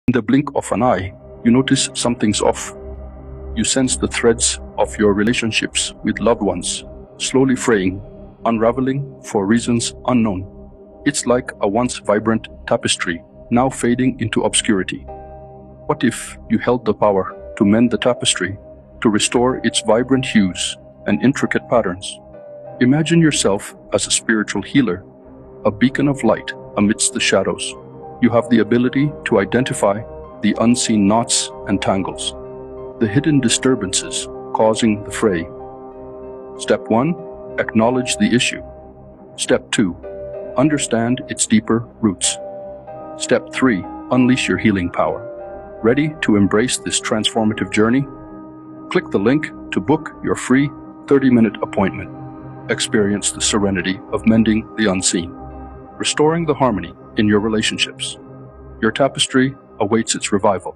In the blink of an eye, you notice something's off. You sense the threads of your relationships with loved ones slowly fraying, unraveling for reasons unknown. It's like a once vibrant tapestry, now fading into obscurity. What if you held the power to mend the tapestry, to restore its vibrant hues and intricate patterns? Imagine yourself as a spiritual healer, a beacon of light amidst the shadows. You have the ability to identify the unseen knots and tangles, the hidden disturbances causing the fray. Step 1. Acknowledge the issue. Step 2. Understand its deeper roots. Step 3. Unleash your healing power. Ready to embrace this transformative journey? Click the link to book your free 30-minute appointment. Experience the serenity of mending the unseen, restoring the harmony in your relationships. Your tapestry awaits its revival.